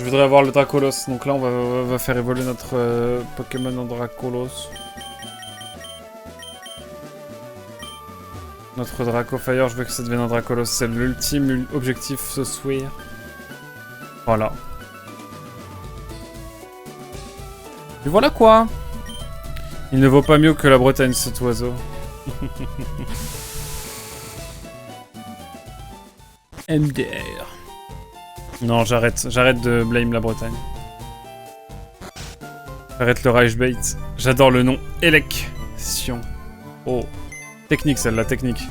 Je voudrais avoir le Dracolos, donc là on va faire évoluer notre Pokémon en Dracolos. Notre Dracofire, je veux que ça devienne un Dracolos, c'est l'ultime objectif ce soir. Voilà. Et voilà quoi. Il ne vaut pas mieux que la Bretagne cet oiseau. MDR. Non, j'arrête de blame la Bretagne. J'arrête le Reichbait. J'adore le nom. Élection. Oh. Technique celle-là, technique.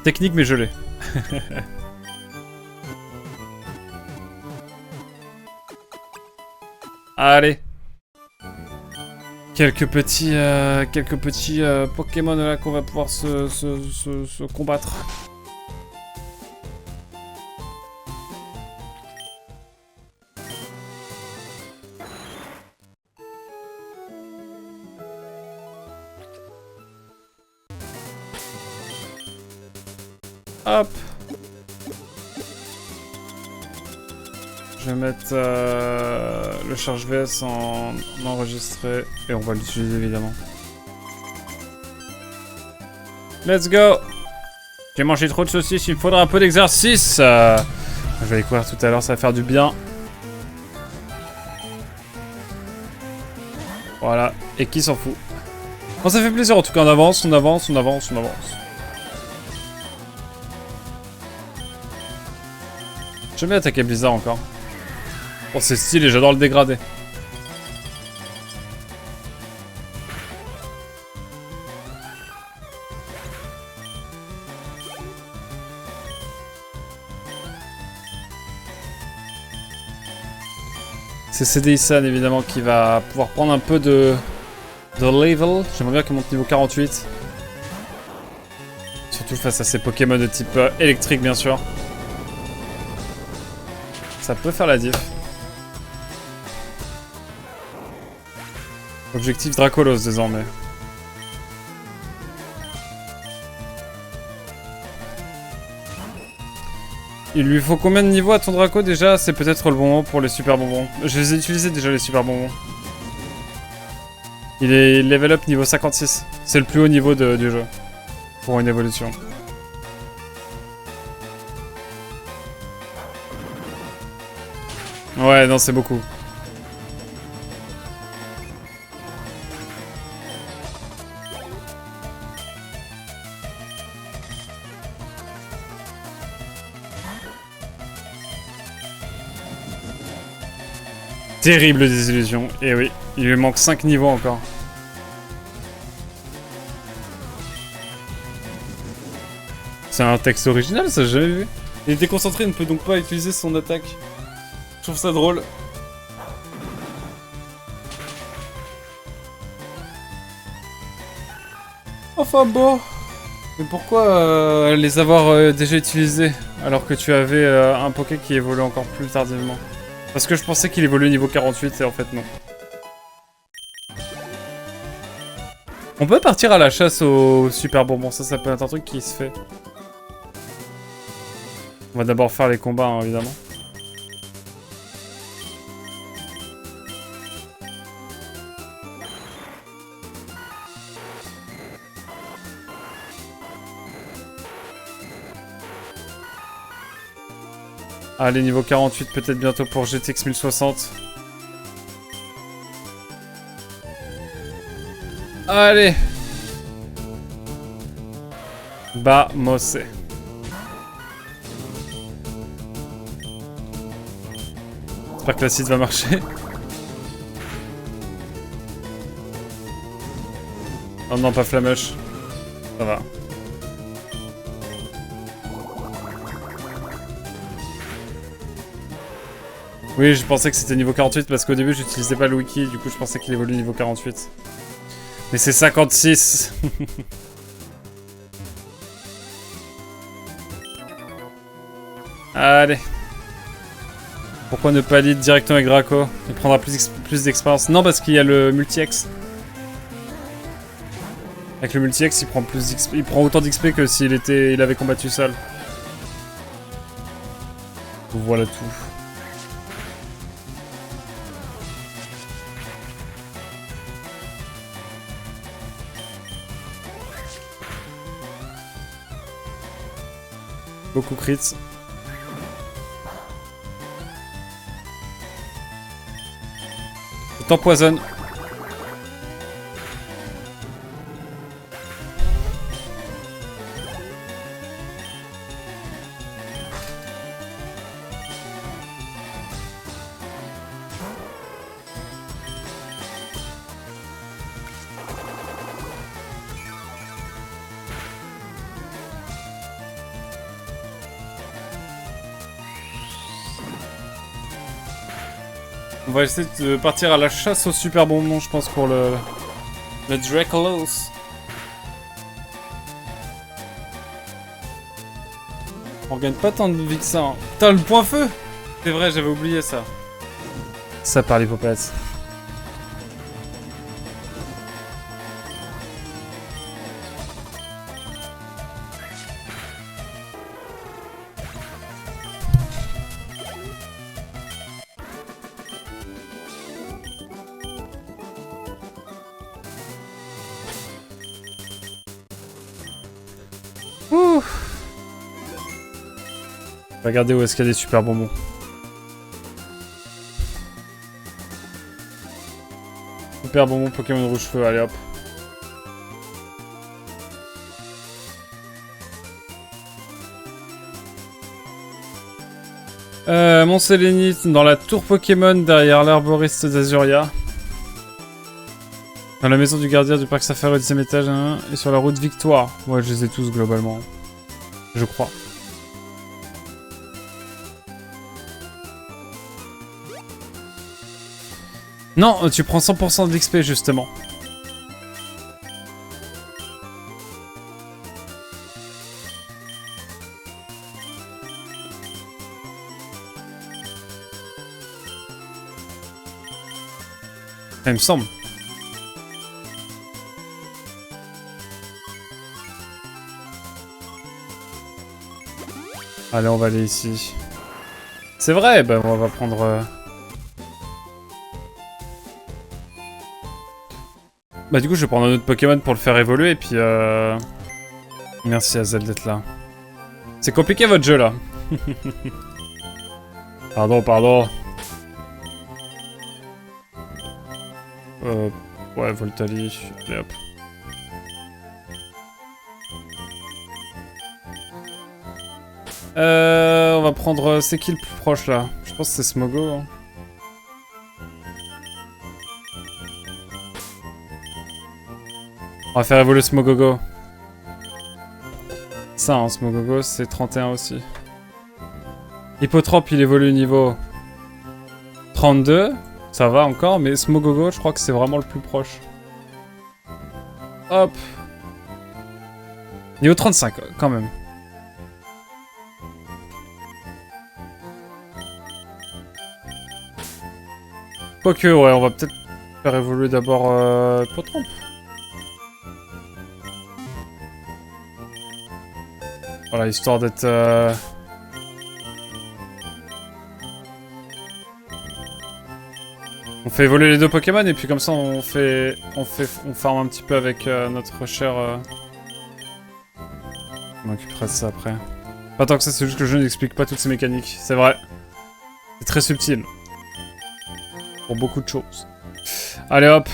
Technique mais je l'ai. Allez. Quelques petits Pokémon là qu'on va pouvoir se combattre. Hop. Je vais mettre le charge VS en enregistré et on va l'utiliser évidemment. Let's go. J'ai mangé trop de saucisses, il me faudra un peu d'exercice. Je vais aller courir tout à l'heure, ça va faire du bien. Voilà, et qui s'en fout. Bon, ça fait plaisir en tout cas, on avance. J'aime bien attaquer Blizzard encore. Oh, c'est stylé, j'adore le dégradé. C'est CDI-san évidemment qui va pouvoir prendre un peu de level. J'aimerais bien qu'il monte niveau 48. Surtout face à ces Pokémon de type électrique bien sûr. Ça peut faire la diff. Objectif Dracolos désormais. Il lui faut combien de niveaux à ton Draco déjà? C'est peut-être le bon moment pour les super bonbons. Je les ai utilisés déjà les super bonbons. Il est level up niveau 56. C'est le plus haut niveau du jeu. Pour une évolution. Ouais, non, c'est beaucoup. Terrible désillusion. Et oui, il lui manque 5 niveaux encore. C'est un texte original, ça j'ai jamais vu. Il est déconcentré, il ne peut donc pas utiliser son attaque. Je trouve ça drôle. Enfin bon. Mais pourquoi les avoir déjà utilisés alors que tu avais un Poké qui évolue encore plus tardivement? Parce que je pensais qu'il évoluait niveau 48 et en fait non. On peut partir à la chasse aux super bonbons, ça peut être un truc qui se fait. On va d'abord faire les combats hein, évidemment. Allez, niveau 48 peut-être bientôt pour GTX 1060. Allez. Vamos. J'espère que l'acide va marcher. Oh non, pas Flamush. Ça va. Oui, je pensais que c'était niveau 48 parce qu'au début j'utilisais pas le wiki, du coup je pensais qu'il évolue niveau 48. Mais c'est 56. Allez. Pourquoi ne pas lead directement avec Draco? Il prendra plus d'expérience. Non, parce qu'il y a le multi-X. Avec le multi-X, il prend autant d'XP que s'il avait combattu seul. Voilà tout. Beaucoup crits. Je t'empoisonne. On va essayer de partir à la chasse au super bonbon, je pense, pour le Dracolos. On gagne pas tant de vie que ça. Hein. Putain, le point feu! C'est vrai, j'avais oublié ça. Ça par l'hippopète. Ouh. Regardez où est-ce qu'il y a des super bonbons. Super bonbon Pokémon rouge feu, allez hop. Mon Sélénite dans la tour Pokémon derrière l'arboriste d'Azuria. Dans la maison du gardien du parc Safari au 10e étage, hein, et sur la route Victoire. Ouais, je les ai tous globalement. Je crois. Non, tu prends 100% de l'XP justement. Ça me semble. Allez, on va aller ici. C'est vrai, bah on va prendre... Bah du coup, je vais prendre un autre Pokémon pour le faire évoluer, et puis Merci à Zell d'être là. C'est compliqué votre jeu, là. Pardon, pardon. Ouais, Voltali. Allez, hop. On va prendre... C'est qui le plus proche, là? Je pense que c'est Smogo. Hein. On va faire évoluer Smogogo. Ça, hein, Smogogo, c'est 31 aussi. Hippotrope, il évolue niveau 32. Ça va encore, mais Smogogo, je crois que c'est vraiment le plus proche. Hop. Niveau 35, quand même. Quoique, ouais, on va peut-être faire évoluer d'abord Hippotrope. Voilà, histoire d'être... On fait évoluer les deux Pokémon et puis comme ça on farm un petit peu avec notre cher... On m'occupera de ça après. Pas tant que ça, c'est juste que le jeu n'explique pas toutes ces mécaniques, c'est vrai. C'est très subtil. Pour beaucoup de choses. Allez hop.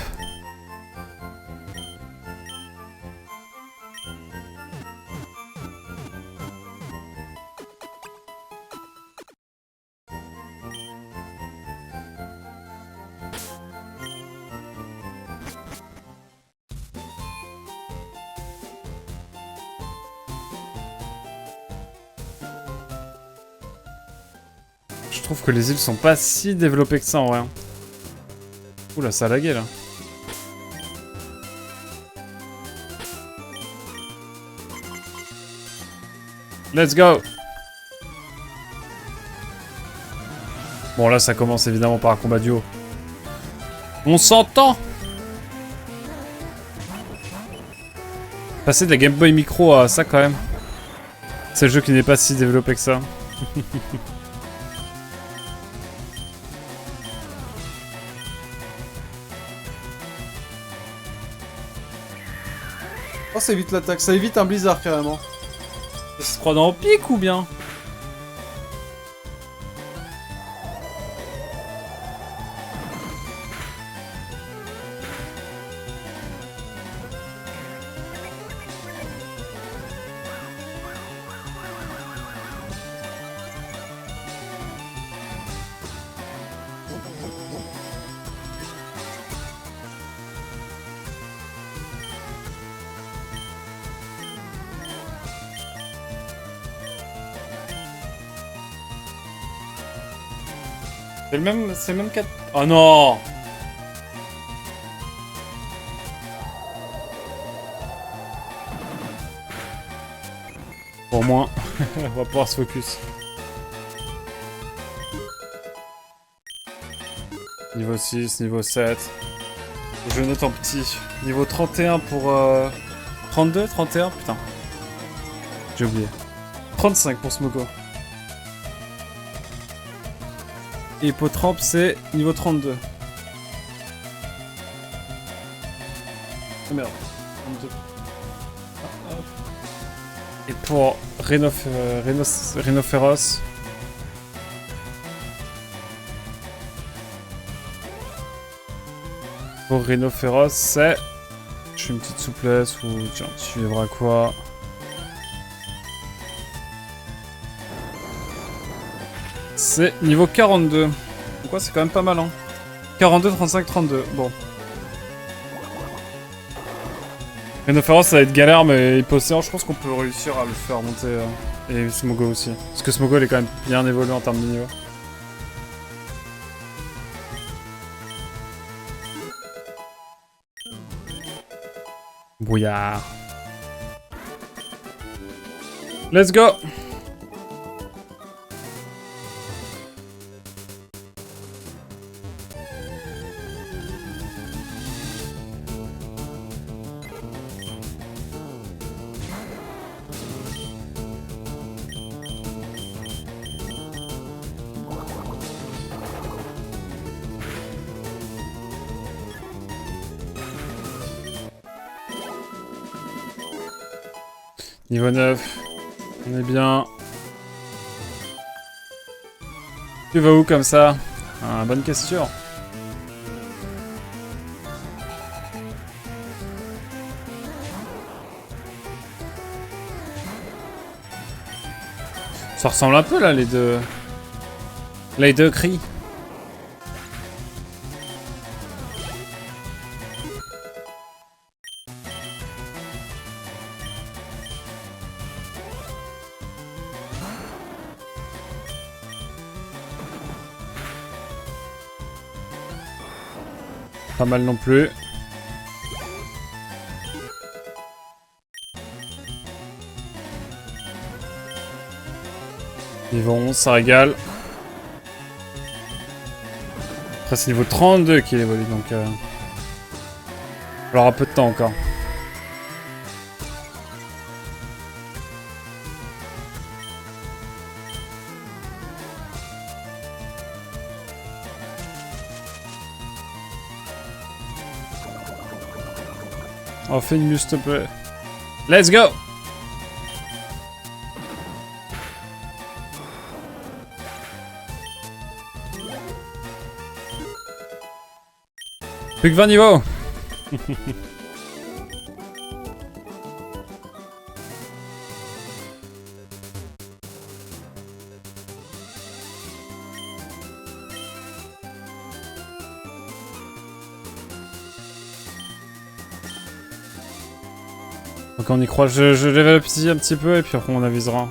Je trouve que les îles sont pas si développées que ça en vrai. Oula, ça a lagué là. Let's go! Bon là ça commence évidemment par un combat duo. On s'entend! Passer de la Game Boy Micro à ça quand même. C'est le jeu qui n'est pas si développé que ça. Oh, ça évite l'attaque, ça évite un blizzard carrément. Ça se croit dans pique ou bien? C'est le même 4. Oh non! Pour moins, on va pouvoir se focus. Niveau 6, niveau 7. Je note en petit. Niveau 31 pour... 32, 31, putain. J'ai oublié. 35 pour Smogo. Et Potramp, c'est niveau 32. Oh merde. 32. Et pour Rhinophéros. Pour Rhinophéros, c'est... Je fais une petite souplesse ou... Tiens, tu vivras quoi? C'est niveau 42. Pourquoi c'est quand même pas mal, hein. 42, 35, 32. Bon. Rhinophéros, ça va être galère, mais Hypocéan, je pense qu'on peut réussir à le faire monter. Et Smogo aussi. Parce que Smogo, il est quand même bien évolué en termes de niveau. Brouillard. Let's go! Niveau 9. On est bien. Tu vas où comme ça? Ah, bonne question. Ça ressemble un peu là les deux. Les deux cris. Pas mal non plus. Niveau 11, ça régale. Après c'est niveau 32 qu'il évolue, donc... il aura peu de temps encore. Oh, fais une muse, s'il te plaît. Let's go! Plus que 20 niveaux! Donc on y croit, je level up ici un petit peu et puis après on avisera.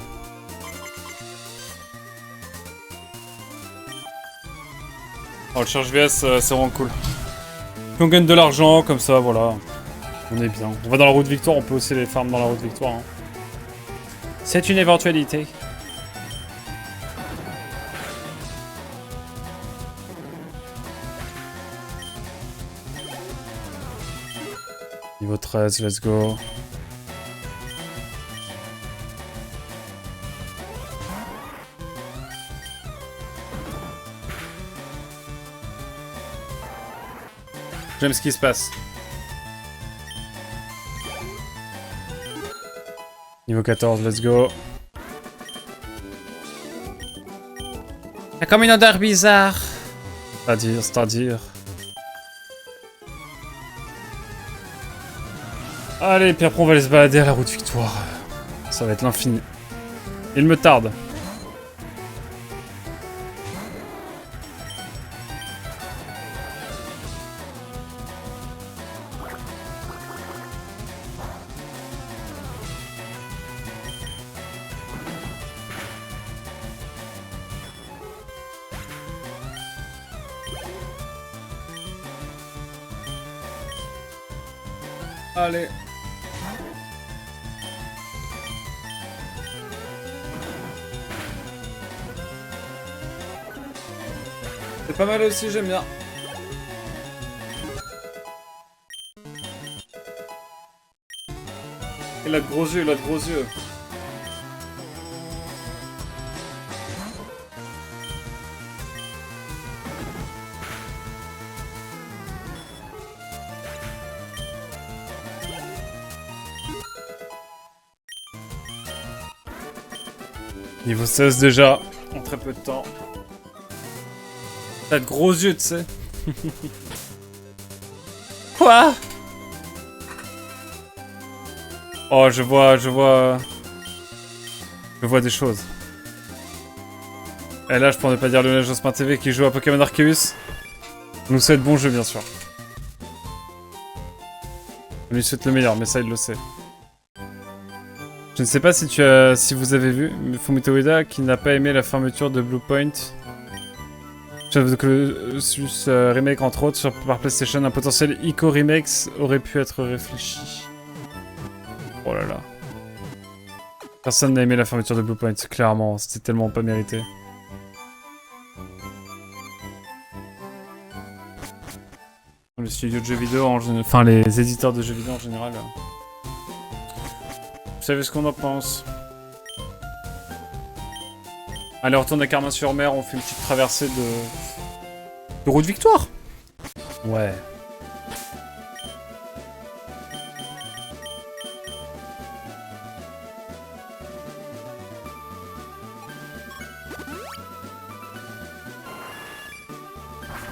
Oh le charge VS c'est vraiment cool. Puis on gagne de l'argent comme ça, voilà. On est bien. On va dans la route victoire, on peut aussi les farms dans la route victoire. Hein. C'est une éventualité. Niveau 13, let's go. J'aime ce qui se passe. Niveau 14, let's go. Y'a comme une odeur bizarre. C'est-à-dire. Allez, puis après on va aller se balader à la route victoire. Ça va être l'infini. Il me tarde. Allez. C'est pas mal aussi, j'aime bien. Il a de gros yeux, Niveau 16 déjà, en très peu de temps. T'as de gros yeux, tu sais. Quoi? Oh, je vois des choses. Et là, je pourrais pas dire Lionel Jospin TV qui joue à Pokémon Arceus. On nous souhaite bon jeu, bien sûr. On lui souhaite le meilleur, mais ça, il le sait. Je ne sais pas si vous avez vu, Fumito Ueda qui n'a pas aimé la fermeture de Blue Point. Remake entre autres par PlayStation, un potentiel Ico Remakes aurait pu être réfléchi. Oh là là. Personne n'a aimé la fermeture de Blue Point, clairement, c'était tellement pas mérité. Les studios de jeux vidéo, enfin les éditeurs de jeux vidéo en général. Vous savez ce qu'on en pense? Allez, on retourne à Carmin-sur-Mer, on fait une petite traversée de route victoire. Ouais.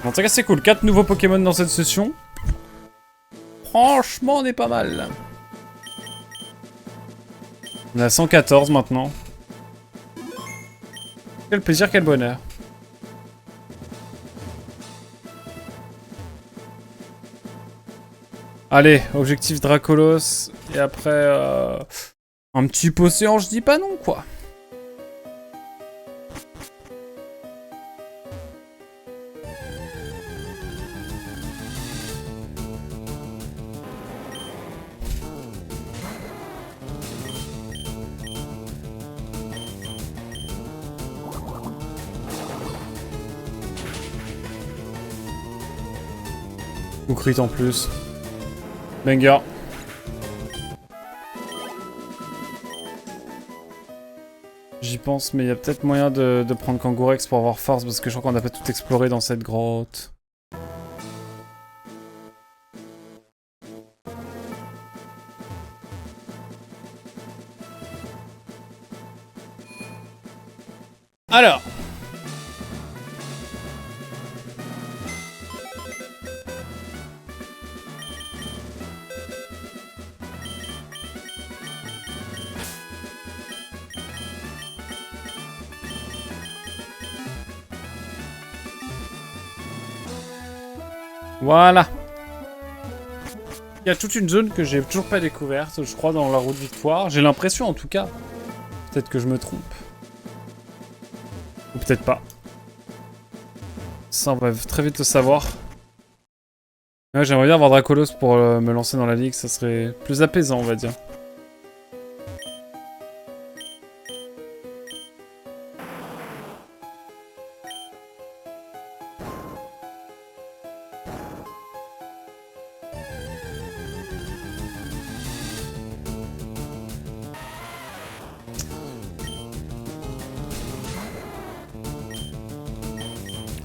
En tout cas, c'est cool. 4 nouveaux Pokémon dans cette session. Franchement, on est pas mal, là. On a 114 maintenant. Quel plaisir, quel bonheur. Allez, objectif Dracolos. Et après, un petit Océan, je dis pas non, quoi. Ou crit en plus. Banger. J'y pense, mais il y a peut-être moyen de prendre Kangourex pour avoir force, parce que je crois qu'on n'a pas tout exploré dans cette grotte. Alors. Voilà. Il y a toute une zone que j'ai toujours pas découverte, je crois, dans la route victoire. J'ai l'impression, en tout cas. Peut-être que je me trompe. Ou peut-être pas. Ça, on va très vite le savoir. Ouais, j'aimerais bien avoir Dracolos pour me lancer dans la ligue, ça serait plus apaisant, on va dire.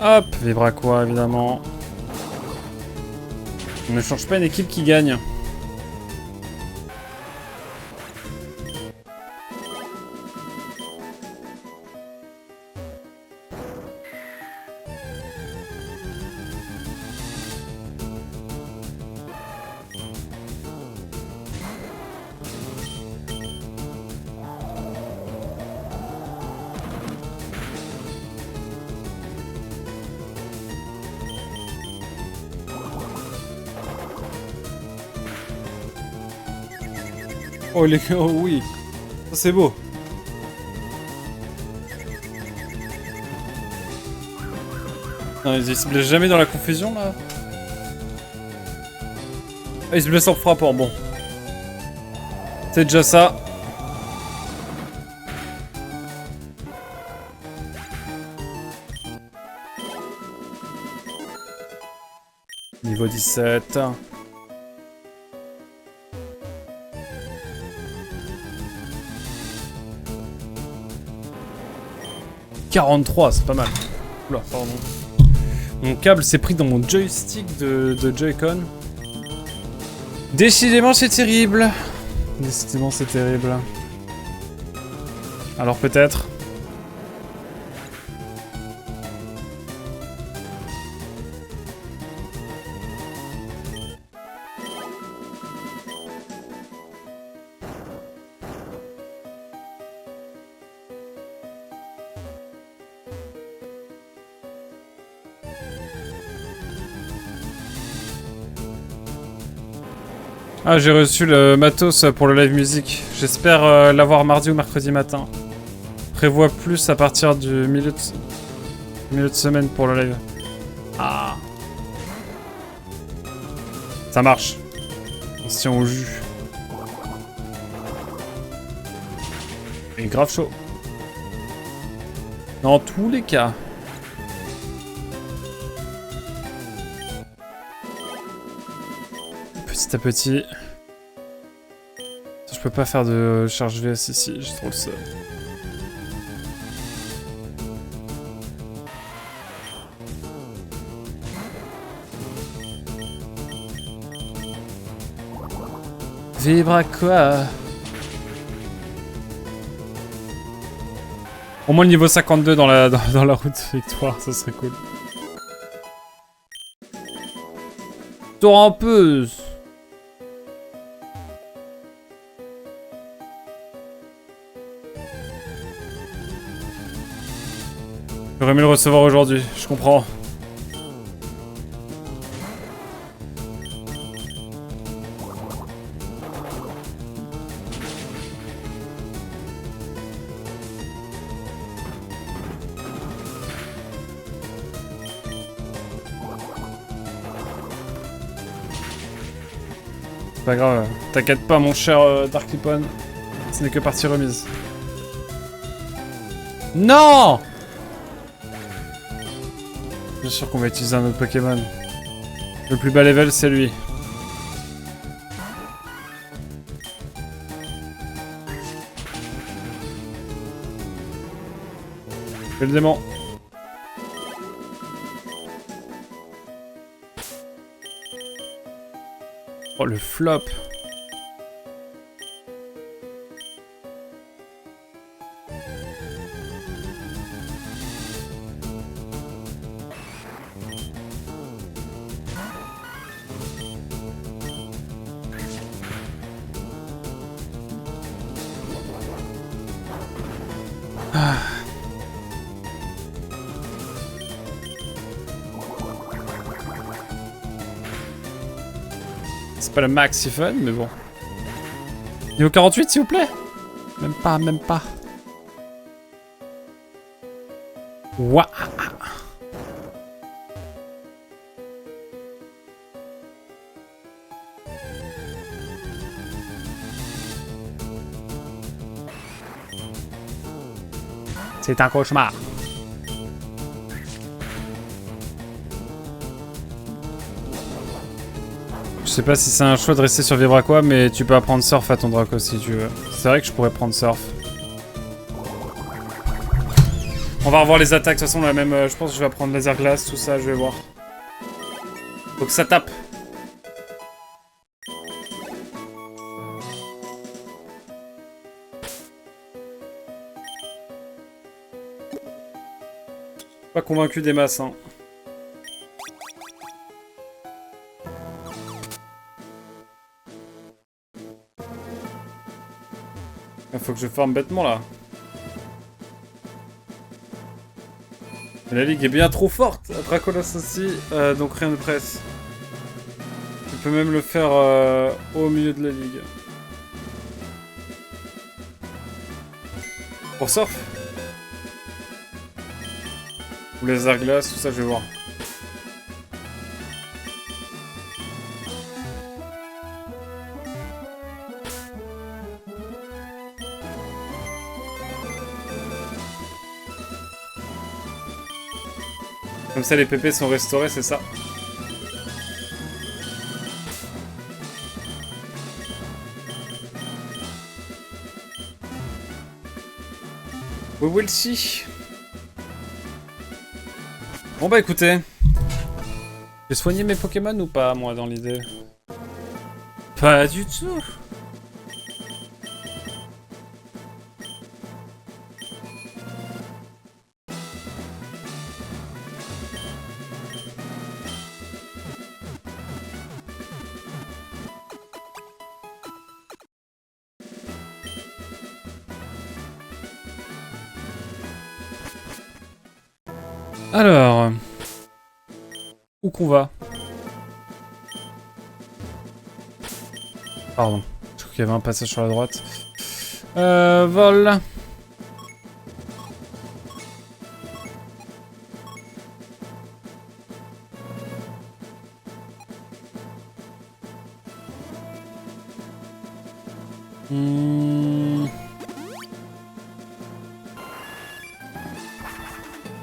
Hop, Vibraquois évidemment. On ne change pas une équipe qui gagne. Oh les gars, oh, oui. Ça c'est beau. Non, il se blesse jamais dans la confusion là. Ah, il se blesse en frappant, bon. C'est déjà ça. Niveau 17. 43, c'est pas mal. Oula, pardon. Mon câble s'est pris dans mon joystick de Joy-Con. Décidément, c'est terrible. Décidément, c'est terrible. Alors peut-être... Ah, j'ai reçu le matos pour le live musique. J'espère l'avoir mardi ou mercredi matin. Prévois plus à partir du milieu de semaine pour le live. Ah. Ça marche. On se tient au jus. Et grave chaud. Dans tous les cas. Petit à petit. Je peux pas faire de charge VS ici, j'ai trop le seum. Vibra quoi? Au moins le niveau 52 dans la route victoire, ça serait cool. Torrampeuse. J'aurais aimé le recevoir aujourd'hui, je comprends. C'est pas grave, t'inquiète pas mon cher Darklipon, ce n'est que partie remise. Non! Bien sûr qu'on va utiliser un autre Pokémon. Le plus bas level, c'est lui. Fais le démon. Oh, le flop. C'est pas le maxi fun, mais bon. Niveau 48, s'il vous plaît. Même pas, même pas. Ouah. C'est un cauchemar. Je sais pas si c'est un choix de rester sur Vibraqua, mais tu peux apprendre Surf à ton Draco si tu veux. C'est vrai que je pourrais prendre Surf. On va revoir les attaques, de toute façon la même. Je pense que je vais apprendre Laser Glace, tout ça, je vais voir. Faut que ça tape. Pas convaincu des masses, hein. Faut que je farme bêtement là. Et la ligue est bien trop forte. Dracolos aussi, donc rien ne presse. Tu peux même le faire au milieu de la ligue. Pour surf? Ou les arts glaces, tout ça, je vais voir. Comme ça, les PP sont restaurés, c'est ça? We will see. Bon bah écoutez. J'ai soigné mes Pokémon ou pas, moi, dans l'idée? Pas du tout. Alors... Où qu'on va? Pardon. Je crois qu'il y avait un passage sur la droite. Vol.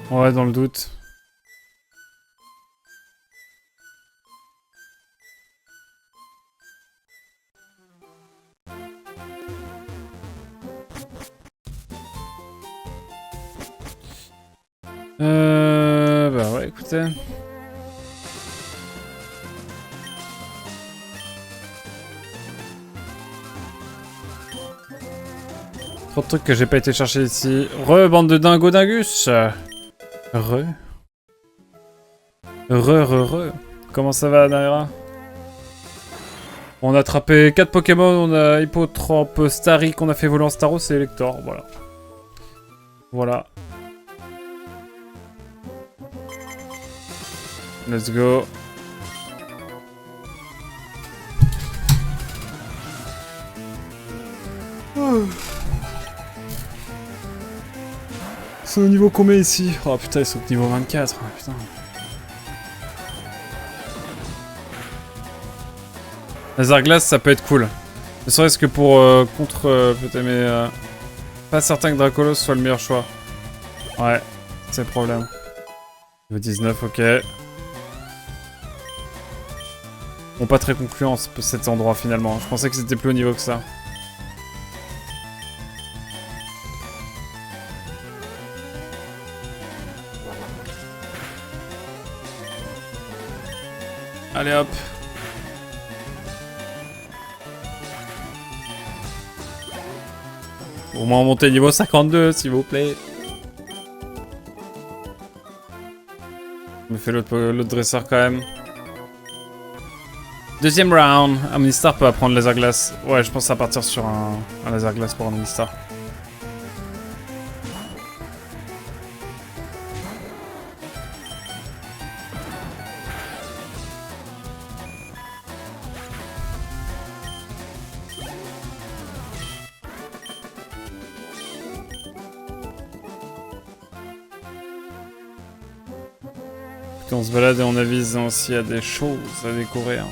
Ouais, dans le doute. Bah ouais, écoutez. Trop de trucs que j'ai pas été chercher ici. Re, bande de dingo dingus. Re. Comment ça va, Naira? On a attrapé 4 Pokémon, on a Hippotrampe, Starik, on a fait voler en Staros et Elector, voilà. Voilà. Let's go. C'est au niveau combien ici? Oh putain, ils sont au niveau 24, oh, putain. Laser glace, ça peut être cool. Ne serait-ce que pour contre peut-être, mais pas certain que Dracolos soit le meilleur choix. Ouais, c'est le problème. Niveau 19, ok. Bon, pas très concluant cet endroit finalement. Je pensais que c'était plus haut niveau que ça. Allez hop. Au moins monter niveau 52, s'il vous plaît. Je me fais l'autre dresseur quand même. Deuxième round. Omnistar peut apprendre laser glace. Ouais, je pense à partir sur un laser glace pour un Omnistar. On se balade et on avise aussi à des choses à découvrir.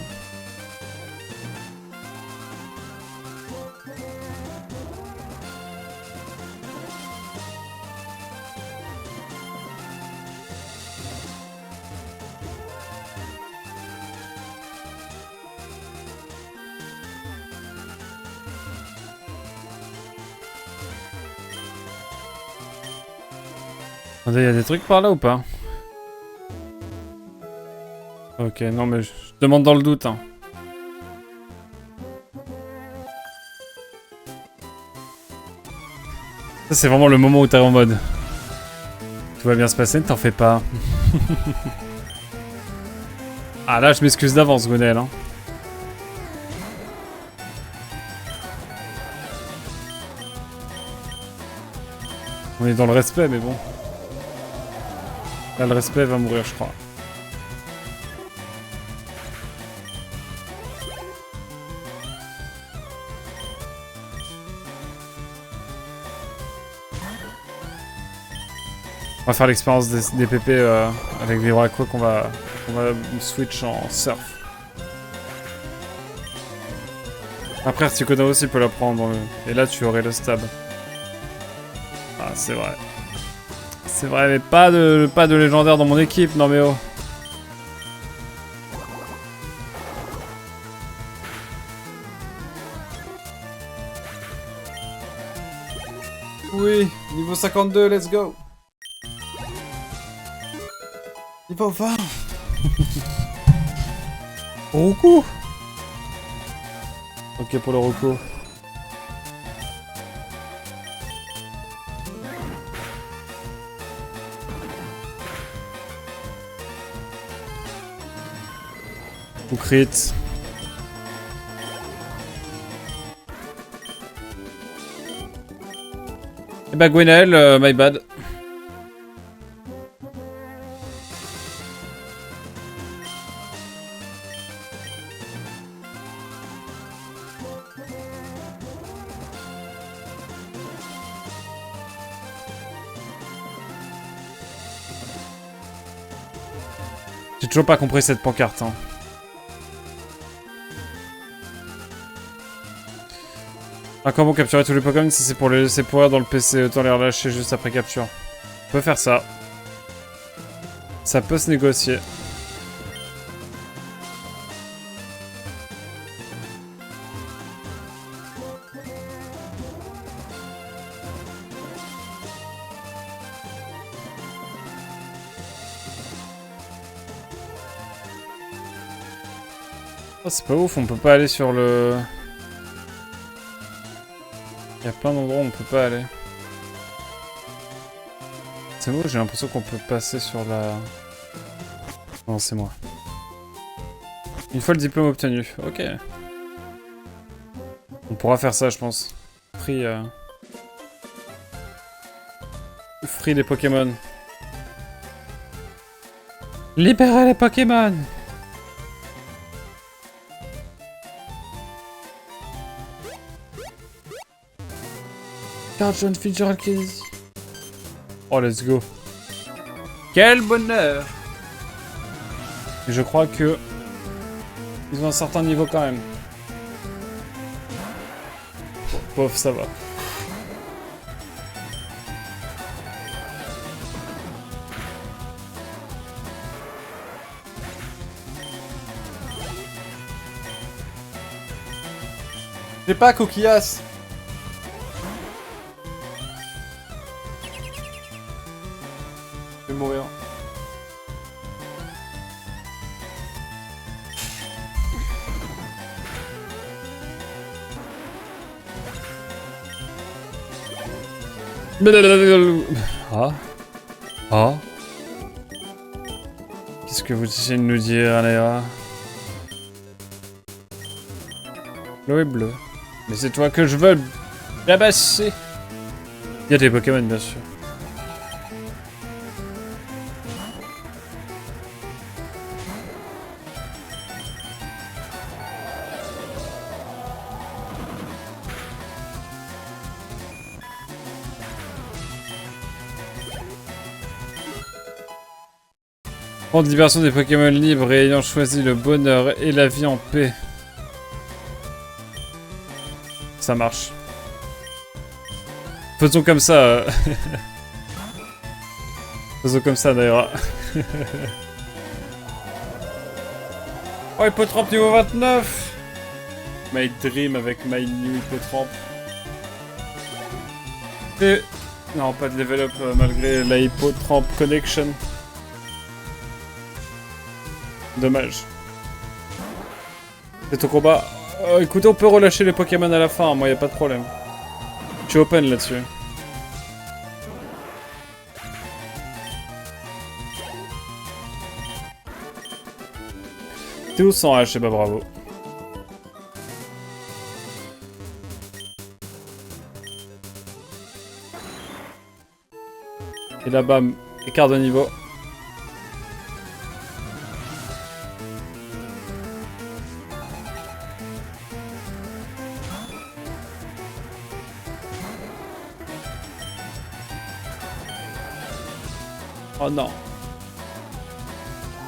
Attendez, il y a des trucs par là ou pas? Ok, non mais je demande dans le doute. Hein. Ça c'est vraiment le moment où t'es en mode... Tout va bien se passer, ne t'en fais pas. Ah là je m'excuse d'avance, Gonel. Hein. On est dans le respect mais bon. Là le respect va mourir je crois. On va faire l'expérience des PP avec Vivre à quoi qu'on va switch en surf. Après, Articuno aussi peut la prendre. Et là, tu aurais le stab. Ah, c'est vrai. C'est vrai, mais pas de légendaire dans mon équipe, non mais oh. Oui, niveau 52, let's go. Niveau 20. Roku. Ok pour le Roku. Ou crit. Et bah Gwenaël, my bad. J'ai toujours pas compris cette pancarte. Hein. Ah, comment capturer tous les Pokémon si c'est pour les laisser pouvoir dans le PC, autant les relâcher juste après capture. On peut faire ça. Ça peut se négocier. Oh, c'est pas ouf, on peut pas aller sur le... Il y a plein d'endroits où on peut pas aller. C'est moi, j'ai l'impression qu'on peut passer sur la... Non, c'est moi. Une fois le diplôme obtenu, ok. On pourra faire ça, je pense. Free, Free des Pokémon. Libérez les Pokémon! Carte jaune Fitzgerald Kennedy. Oh, let's go. Quel bonheur! Et je crois que... Ils ont un certain niveau quand même. Bon, pof, ça va. J'ai pas coquillasse. Je vais mourir. Ah. Ah. Qu'est-ce que vous essayez de nous dire, Léa? L'eau est bleue. Mais c'est toi que je veux tabasser. Il y a des Pokémon, bien sûr. Prendre diversion des Pokémon libres et ayant choisi le bonheur et la vie en paix. Ça marche. Faisons comme ça. Faisons comme ça d'ailleurs. Oh, Hippotrampe niveau 29. My Dream avec My New Hippotrampe. Et... Non, pas de level up malgré la Hippotrampe Connection. Dommage. C'est au combat. Écoutez, on peut relâcher les Pokémon à la fin, moi y a pas de problème. Je suis open là-dessus. T'es où sans H, et bah bravo. Et là, bam, écart de niveau. Oh non.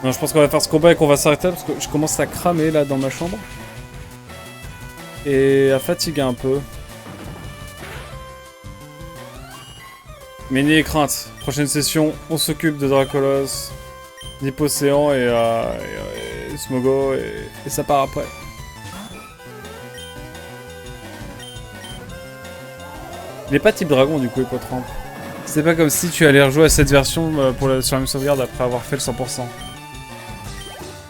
Non, je pense qu'on va faire ce combat et qu'on va s'arrêter parce que je commence à cramer là dans ma chambre. Et à fatiguer un peu. Mais n'ayez crainte. Prochaine session, on s'occupe de Dracolos, d'Hippocéan et Smogo et ça part après. Il est pas type dragon du coup, Hippotrampe. C'est pas comme si tu allais rejouer à cette version sur la même sauvegarde après avoir fait le 100%.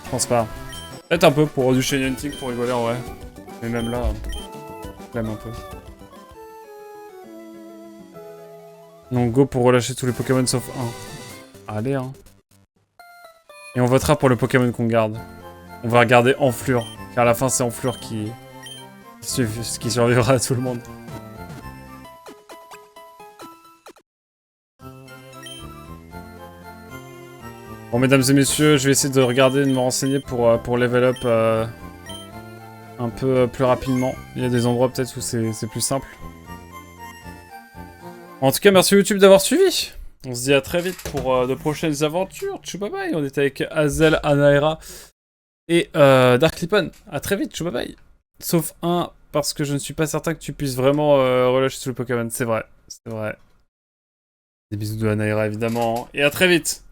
Je pense pas. Peut-être un peu pour du chain hunting pour rigoler en vrai. Mais même là, même un peu. Donc go pour relâcher tous les Pokémon sauf un. Allez hein. Et on votera pour le Pokémon qu'on garde. On va regarder Enflure. Car à la fin c'est Enflure qui survivra à tout le monde. Bon mesdames et messieurs, je vais essayer de regarder, de me renseigner pour level up un peu plus rapidement. Il y a des endroits peut-être où c'est plus simple. En tout cas, merci YouTube d'avoir suivi. On se dit à très vite pour de prochaines aventures. Tchoubabaï, on était avec Hazel, Anaera et Darklippon. À très vite, tchoubabaï. Sauf un, parce que je ne suis pas certain que tu puisses vraiment relâcher tout le Pokémon. C'est vrai, c'est vrai. Des bisous de Anaera évidemment. Et à très vite.